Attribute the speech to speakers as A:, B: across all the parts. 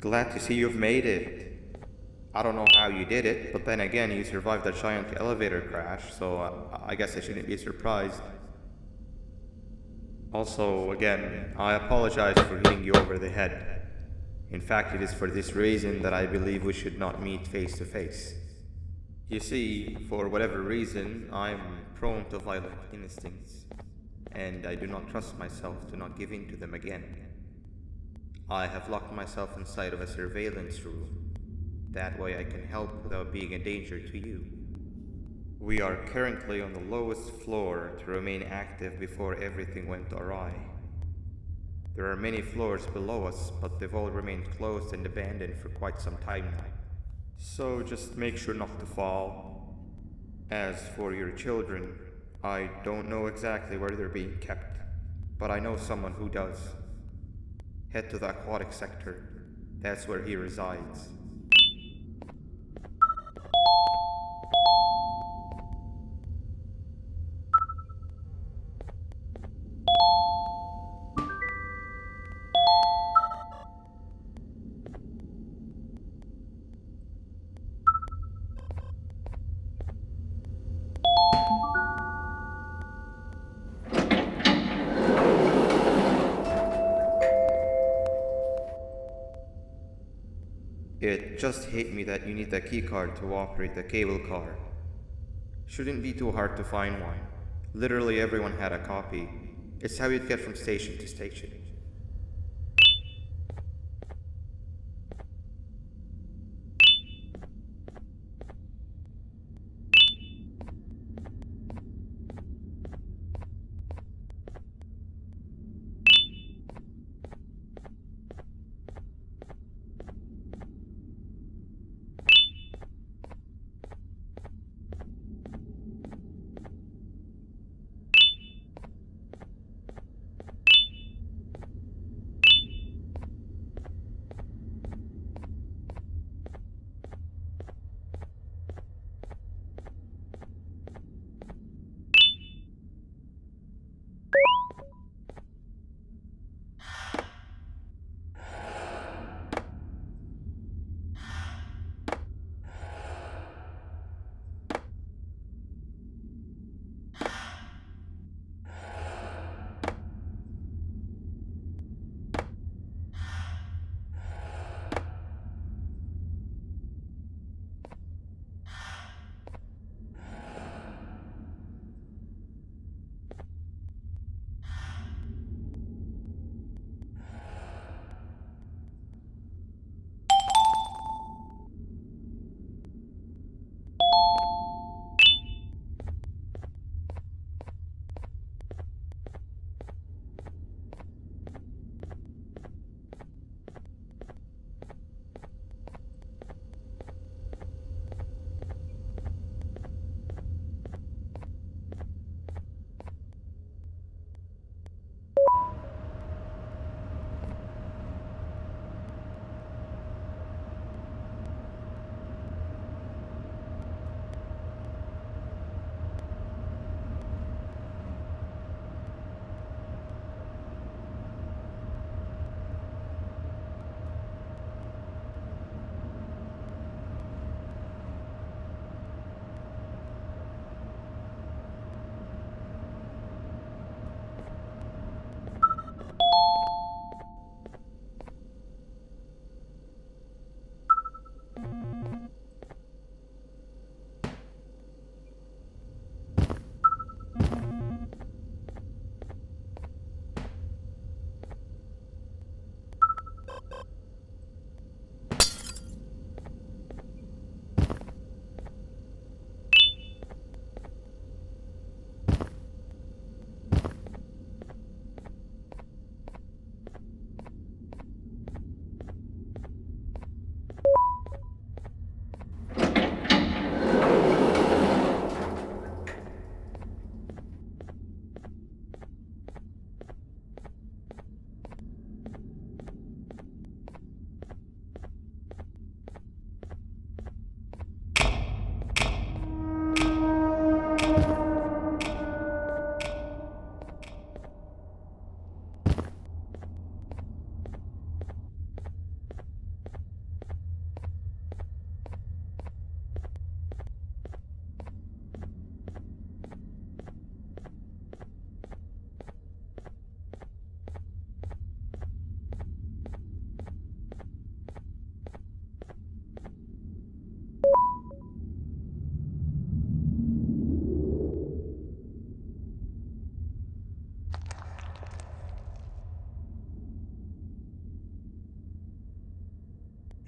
A: Glad to see you've made it. I don't know how you did it, but then again, you survived a giant elevator crash, so I guess I shouldn't be surprised. Also, again, I apologize for hitting you over the head. In fact, it is for this reason that I believe we should not meet face to face. You see, for whatever reason, I'm prone to violent instincts, and I do not trust myself to not give in to them again. I have locked myself inside of a surveillance room. That way I can help without being a danger to you. We are currently on the lowest floor to remain active before everything went awry. There are many floors below us, but they've all remained closed and abandoned for quite some time now. So just make sure not to fall. As for your children, I don't know exactly where they're being kept, but I know someone who does. Head to the aquatic sector. That's where he resides. It just hit me that you need the keycard to operate the cable car. Shouldn't be too hard to find one. Literally everyone had a copy. It's how you'd get from station to station.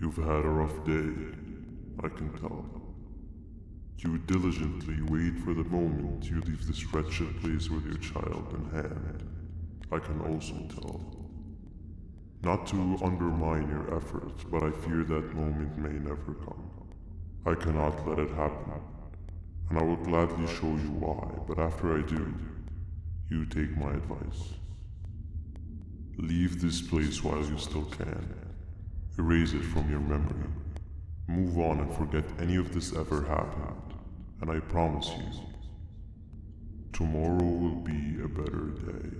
B: You've had a rough day, I can tell. You diligently wait for the moment you leave this wretched place with your child in hand. I can also tell. Not to undermine your efforts, but I fear that moment may never come. I cannot let it happen, and I will gladly show you why, but after I do, you take my advice. Leave this place while you still can. Erase it from your memory. Move on and forget any of this ever happened. And I promise you, tomorrow will be a better day.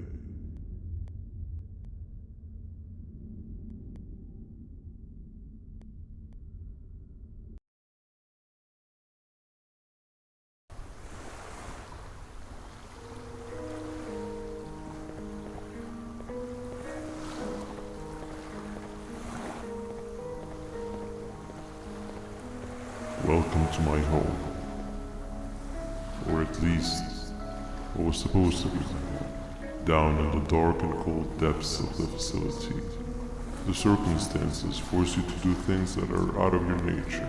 B: Welcome to my home. Or at least, what was supposed to be. Down in the dark and cold depths of the facility. The circumstances force you to do things that are out of your nature.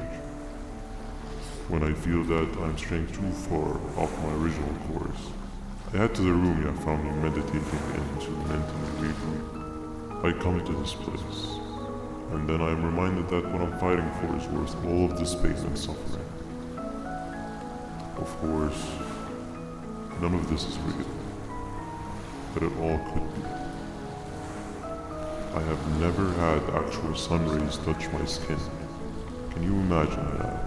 B: When I feel that I'm straying too far off my original course, I head to the room you found me meditating in to mentally regroup. I come to this place, and then I am reminded that what I'm fighting for is worth all of this pain and suffering. Of course, none of this is real, but it all could be. I have never had actual sun rays touch my skin. Can you imagine that?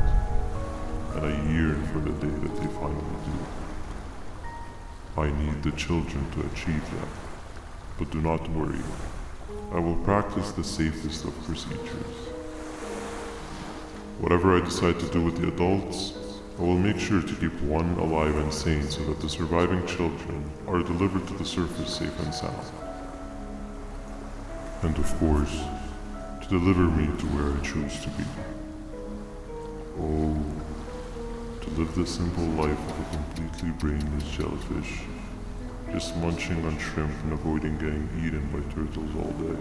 B: And I yearn for the day that they finally do. I need the children to achieve that. But do not worry. I will practice the safest of procedures. Whatever I decide to do with the adults, I will make sure to keep one alive and sane so that the surviving children are delivered to the surface safe and sound. And of course, to deliver me to where I choose to be. Oh, to live the simple life of a completely brainless jellyfish, just munching on shrimp and avoiding getting eaten by turtles all day.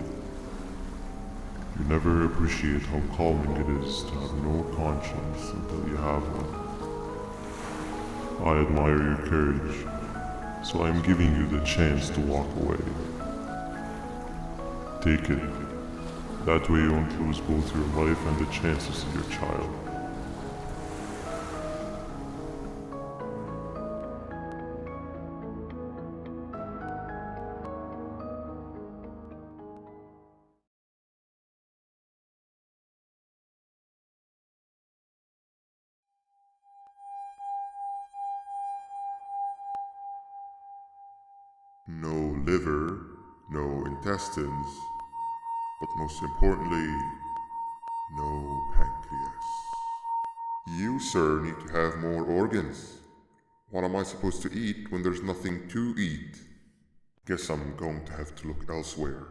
B: You never appreciate how calming it is to have no conscience until you have one. I admire your courage, so I am giving you the chance to walk away. Take it. That way you won't lose both your life and the chances of your child.
C: No liver, no intestines, but most importantly, no pancreas. You, sir, need to have more organs. What am I supposed to eat when there's nothing to eat? Guess I'm going to have to look elsewhere.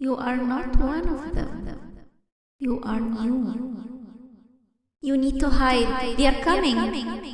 D: You are not one of them. You are new. You need to hide. They are coming.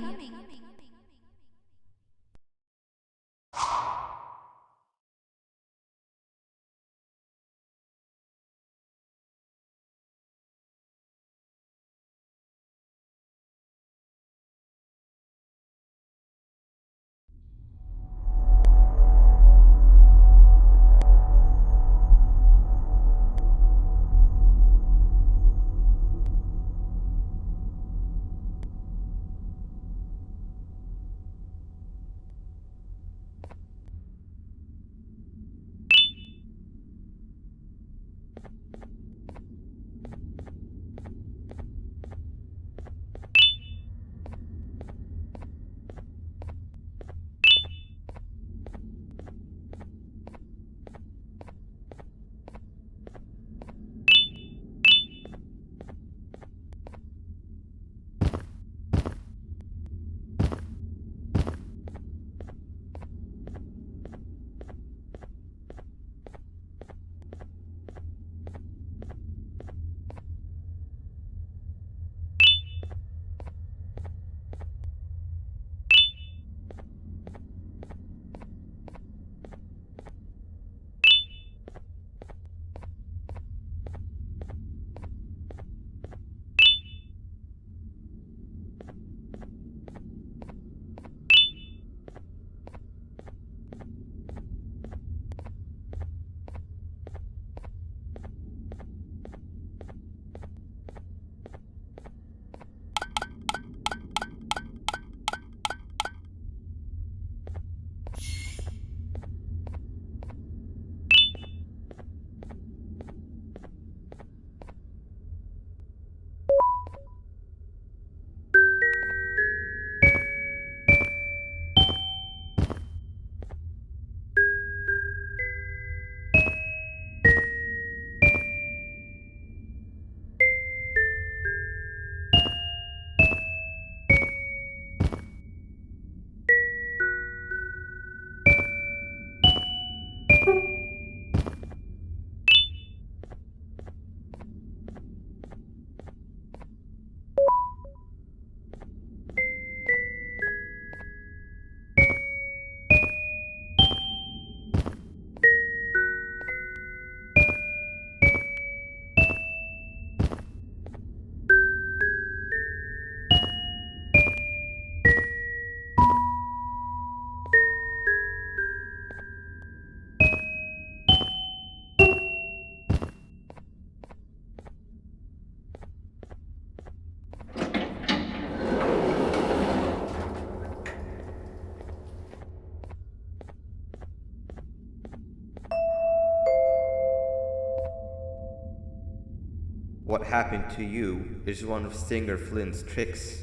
A: What happened to you is one of Stinger Flynn's tricks.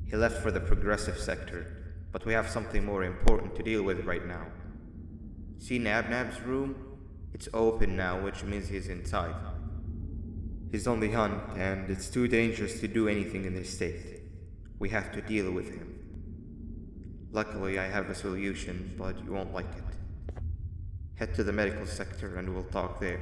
A: He left for the progressive sector, but we have something more important to deal with right now. See Nabnab's room? It's open now, which means he's inside. He's on the hunt, and it's too dangerous to do anything in this state. We have to deal with him. Luckily, I have a solution, but you won't like it. Head to the medical sector and we'll talk there.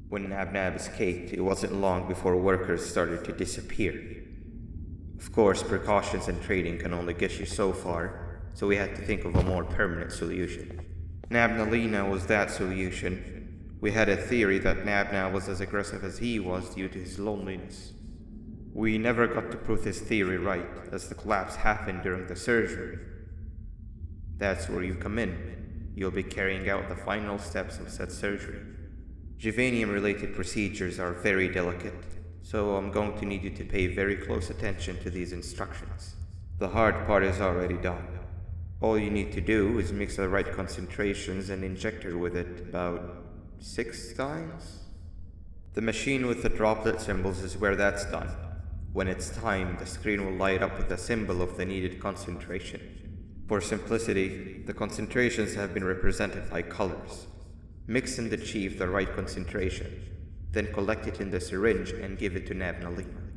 A: When Nabnab escaped, it wasn't long before workers started to disappear. Of course, precautions and trading can only get you so far, so we had to think of a more permanent solution. Nabnalina was that solution. We had a theory that Nabna was as aggressive as he was due to his loneliness. We never got to prove this theory right, as the collapse happened during the surgery. That's where you come in. You'll be carrying out the final steps of said surgery. Juvanium-related procedures are very delicate, so I'm going to need you to pay very close attention to these instructions. The hard part is already done. All you need to do is mix the right concentrations and inject her with it about 6 times. The machine with the droplet symbols is where that's done. When it's time, the screen will light up with the symbol of the needed concentration. For simplicity, the concentrations have been represented by colors. Mix and achieve the right concentration, then collect it in the syringe and give it to Nabnalina.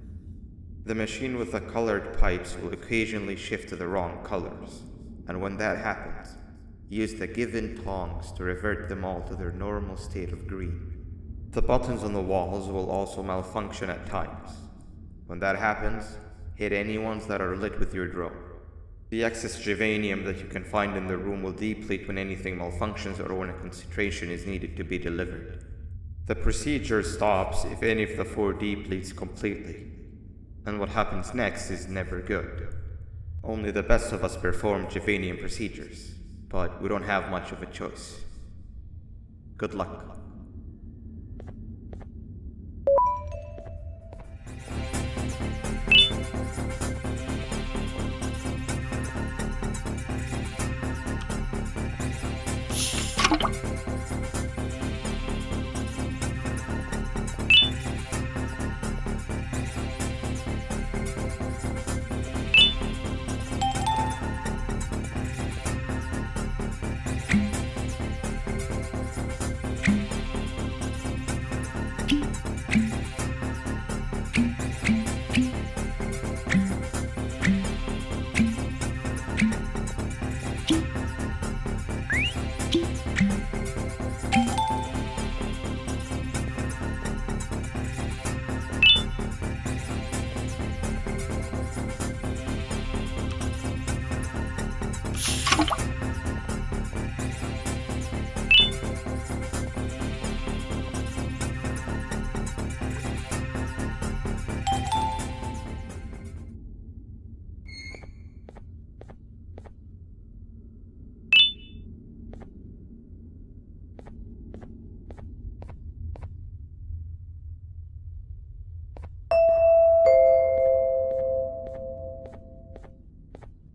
A: The machine with the colored pipes will occasionally shift to the wrong colors, and when that happens, use the given tongs to revert them all to their normal state of green. The buttons on the walls will also malfunction at times. When that happens, hit any ones that are lit with your drone. The excess juvanium that you can find in the room will deplete when anything malfunctions or when a concentration is needed to be delivered. The procedure stops if any of the 4 depletes completely, and what happens next is never good. Only the best of us perform juvanium procedures, but we don't have much of a choice. Good luck.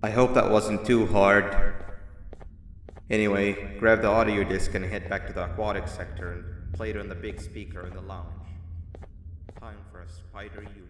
A: I hope that wasn't too hard. Anyway, grab the audio disc and head back to the aquatic sector and play it on the big speaker in the lounge. Time for a spider union.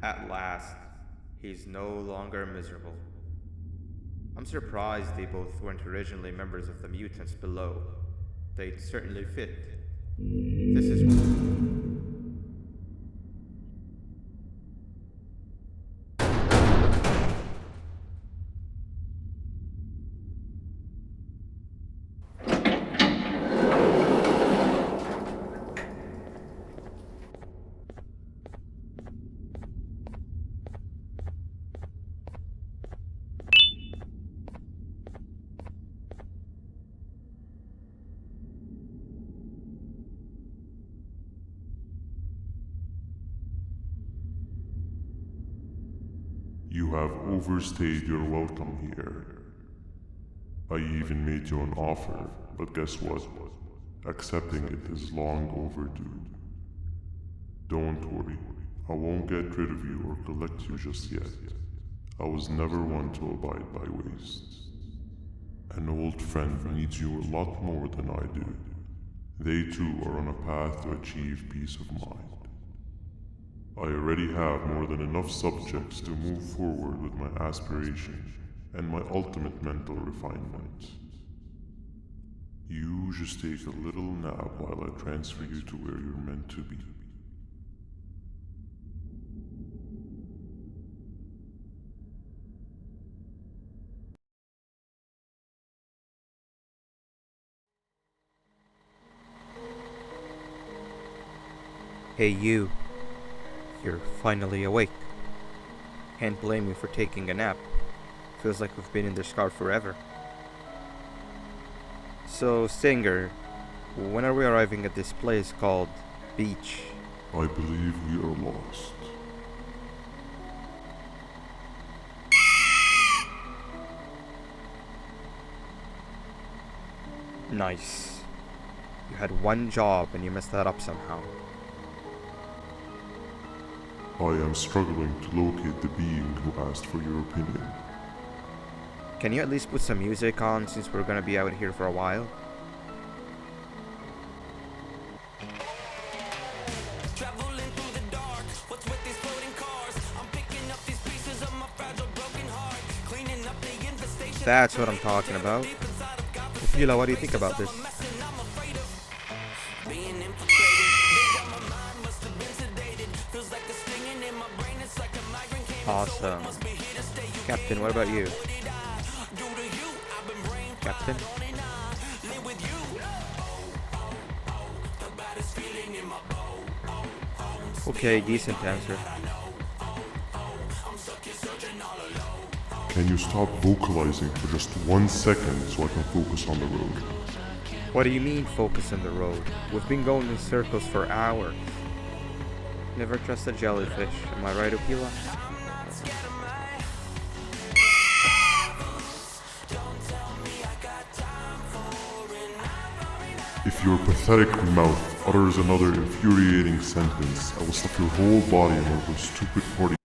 A: At last, he's no longer miserable. I'm surprised they both weren't originally members of the mutants below. They'd certainly fit. This is...
B: you have overstayed your welcome here. I even made you an offer, but guess what? Accepting it is long overdue. Don't worry, I won't get rid of you or collect you just yet. I was never one to abide by waste. An old friend needs you a lot more than I do. They too are on a path to achieve peace of mind. I already have more than enough subjects to move forward with my aspiration and my ultimate mental refinement. You just take a little nap while I transfer you to where you're meant to be.
A: Hey you, you're finally awake. Can't blame you for taking a nap. Feels like we've been in this car forever. So, Singer, when are we arriving at this place called Beach?
B: I believe we are lost.
A: Nice. You had one job and you messed that up somehow.
B: I am struggling to locate the being who asked for your opinion.
A: Can you at least put some music on since we're gonna be out here for a while?
E: Traveling through the dark, what's with these floating cars? I'm picking up these pieces of my fragile broken heart, cleaning up the infestation.
A: That's what I'm talking about. Fila, what do you think about this?
E: Being infiltrated, they got my mind, must have been sedated. Feels like a stinging in my brain, it's like a migraine came.
A: Awesome. Captain, what about you? Captain? Okay, decent answer.
B: Can you stop vocalizing for just 1 second so I can focus on the road?
A: What do you mean focus on the road? We've been going in circles for hours. Never trust a jellyfish, am I right, Opila?
B: If your pathetic mouth utters another infuriating sentence, I will stuff your whole body in one of those stupid party.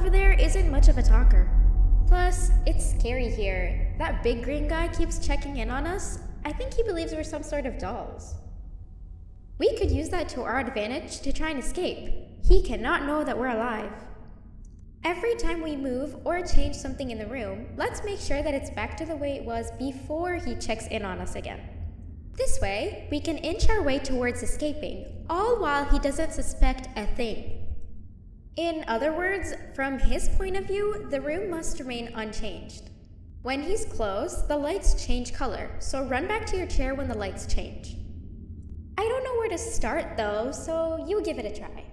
F: over there isn't much of a talker. Plus, it's scary here. That big green guy keeps checking in on us. I think he believes we're some sort of dolls. We could use that to our advantage to try and escape. He cannot know that we're alive. Every time we move or change something in the room, let's make sure that it's back to the way it was before he checks in on us again. This way, we can inch our way towards escaping, all while he doesn't suspect a thing. In other words, from his point of view, the room must remain unchanged. When he's close, the lights change color, so run back to your chair when the lights change. I don't know where to start though, so you give it a try.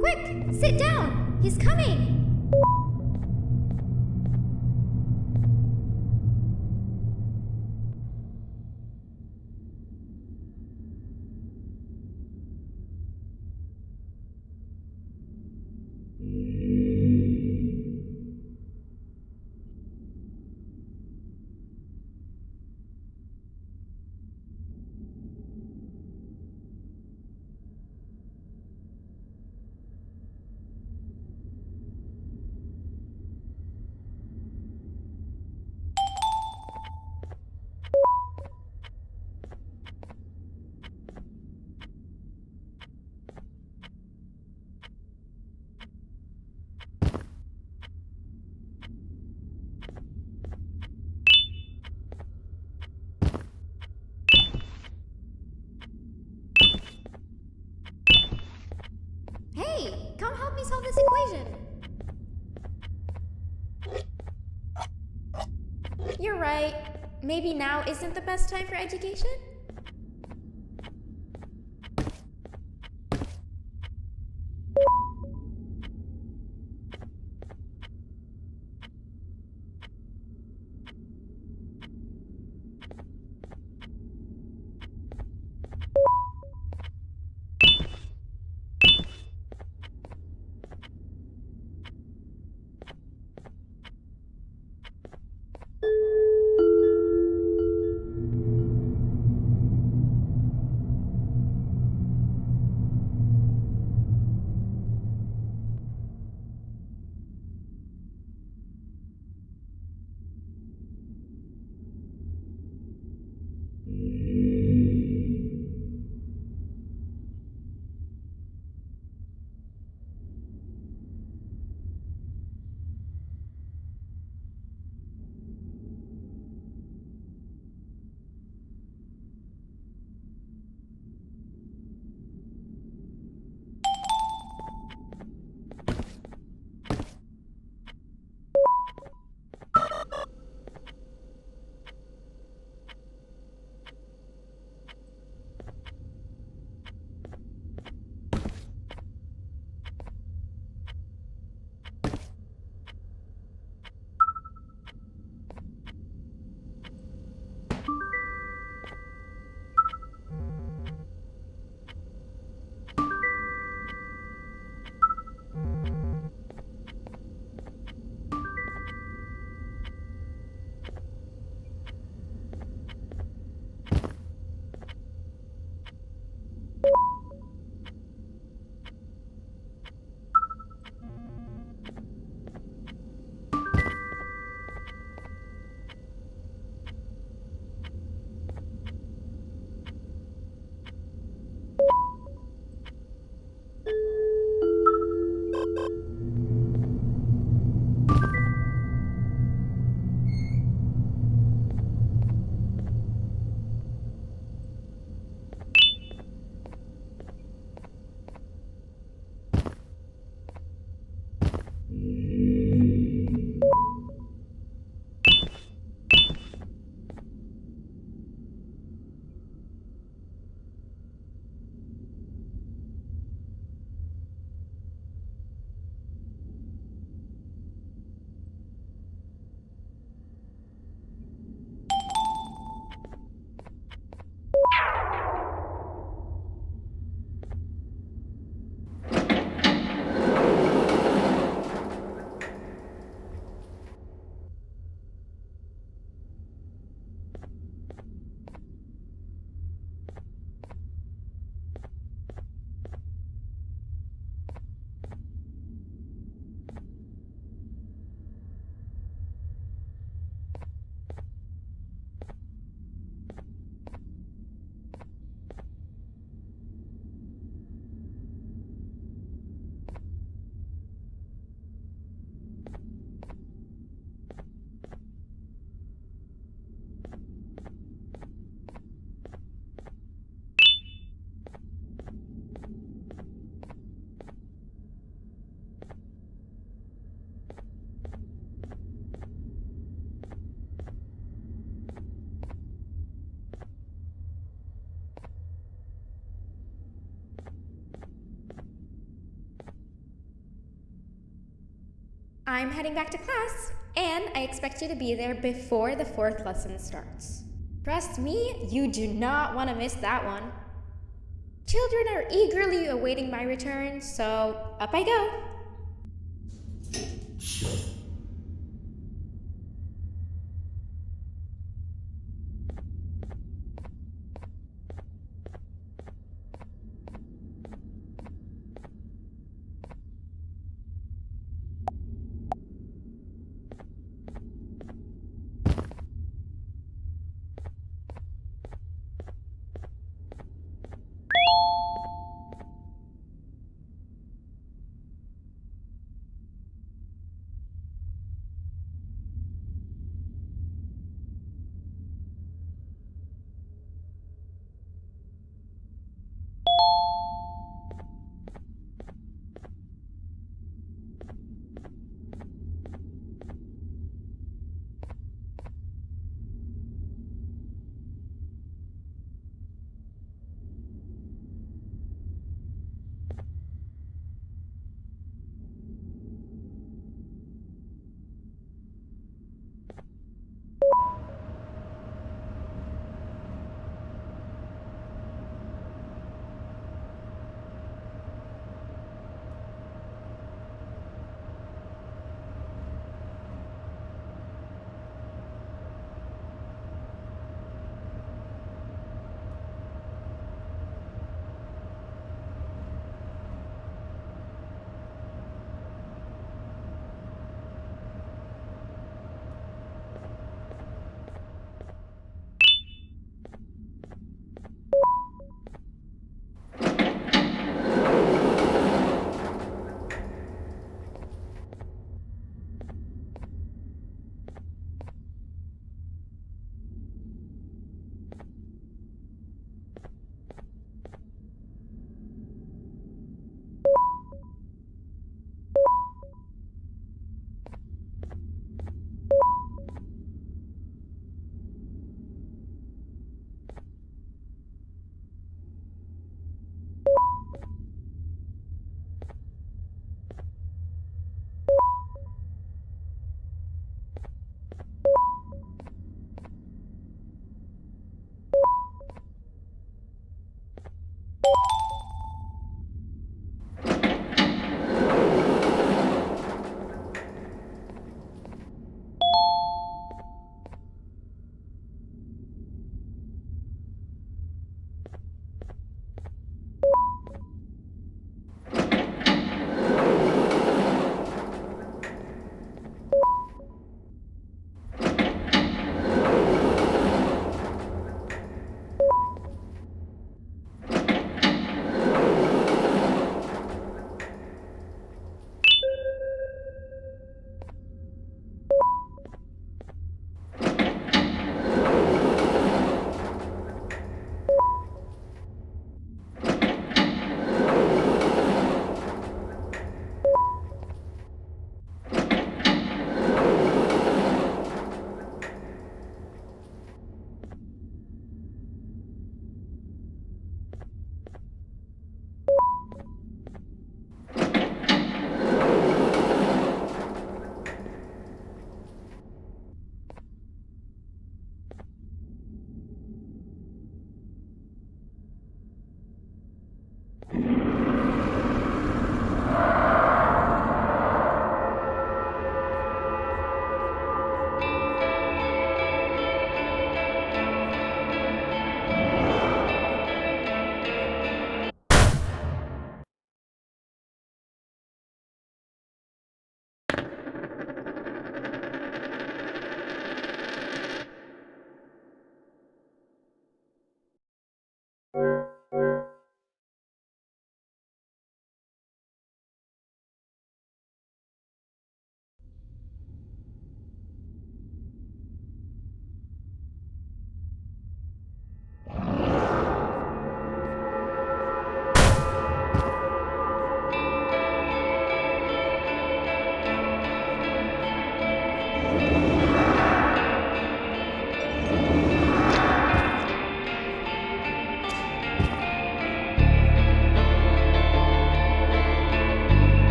F: Quick! Sit down! He's coming! Hey, come help me solve this equation. You're right. Maybe now isn't the best time for education? I'm heading back to class, and I expect you to be there before the 4th lesson starts. Trust me, you do not want to miss that one. Children are eagerly awaiting my return, so up I go.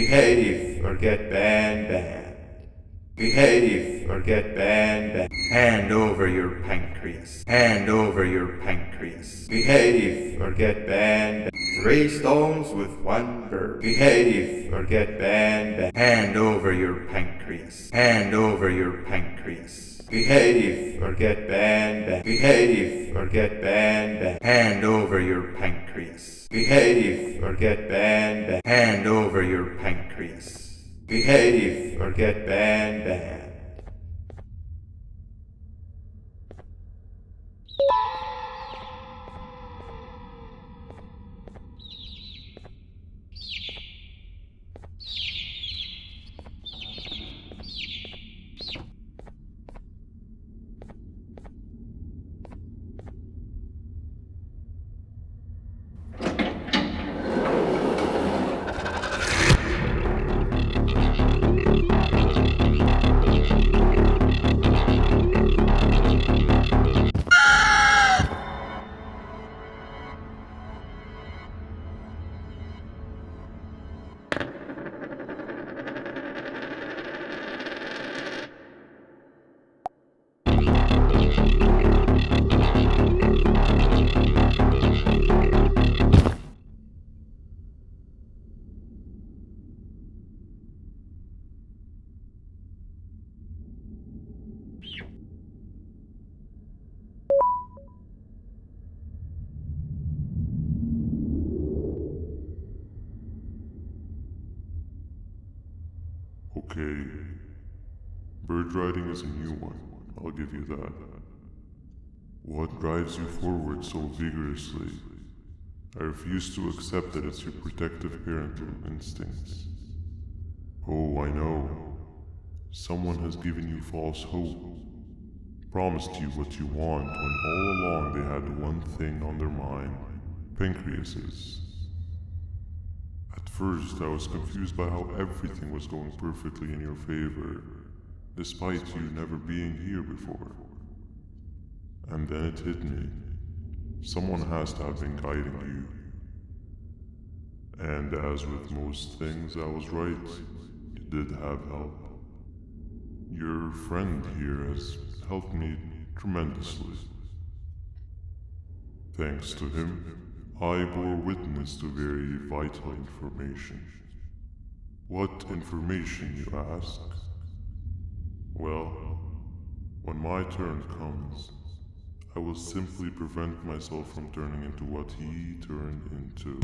A: Behave or get ban. Behave or get ban. Hand over your pancreas. Hand over your pancreas. Behave or get ban. 3 stones with 1 bird. Behave or get ban. Hand over your pancreas. Hand over your pancreas. Behave or get ban. Behave or get ban. Hand over your pancreas. Behave or get ban. Hand over your pancreas. Behave or get ban.
B: Okay. Bird riding is a new one, I'll give you that. What drives you forward so vigorously? I refuse to accept that it's your protective parental instincts. Oh, I know. Someone has given you false hope. Promised you what you want when all along they had one thing on their mind. Pancreases. At first, I was confused by how everything was going perfectly in your favor, despite you never being here before. And then it hit me. Someone has to have been guiding you. And as with most things, I was right. You did have help. Your friend here has helped me tremendously. Thanks to him, I bore witness to very vital information. What information, you ask? Well, when my turn comes, I will simply prevent myself from turning into what he turned into.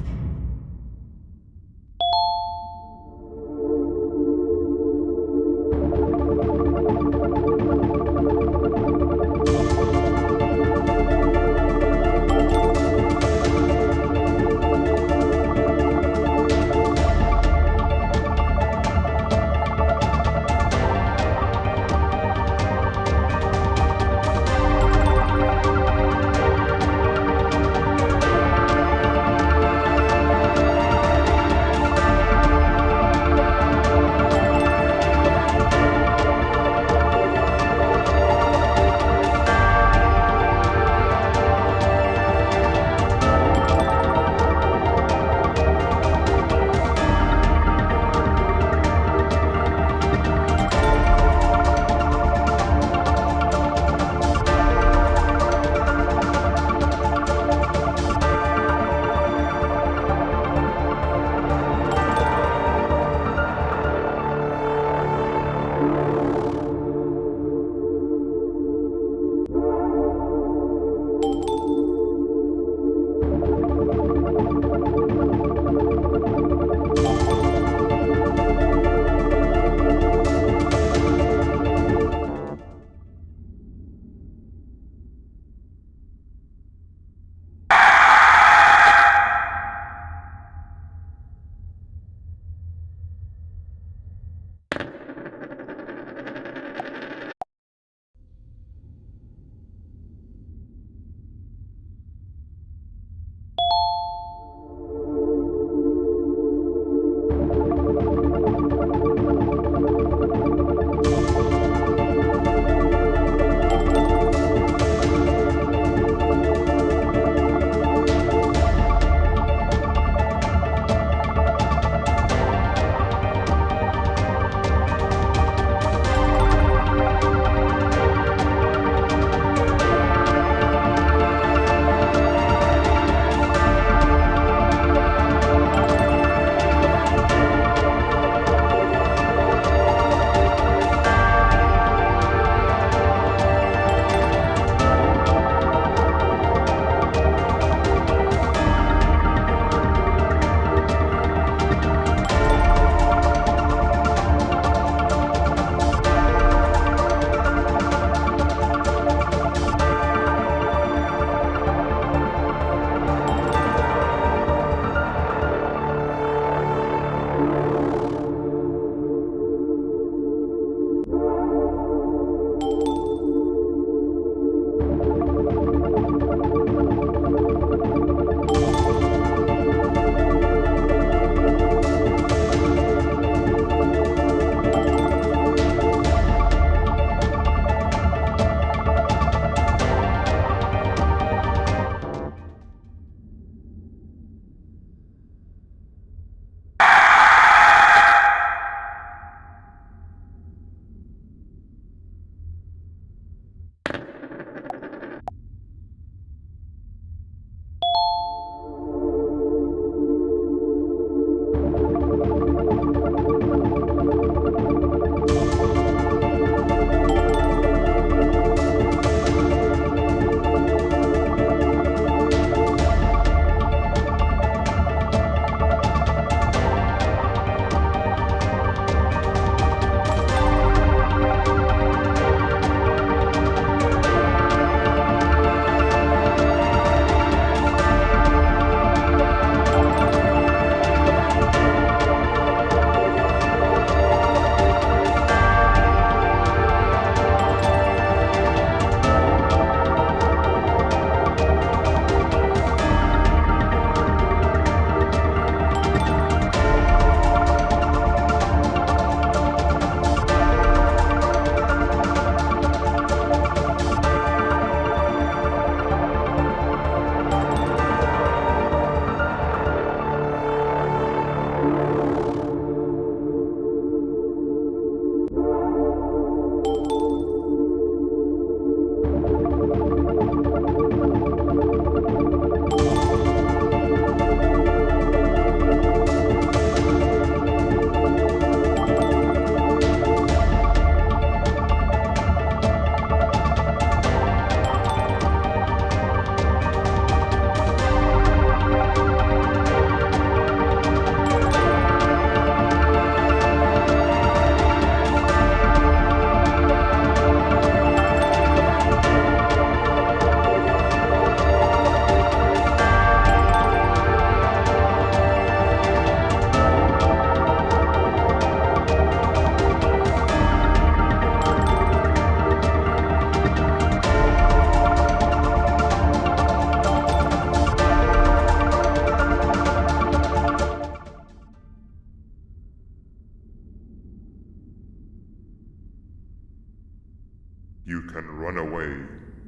C: You can run away,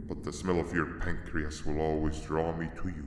C: but the smell of your pancreas will always draw me to you.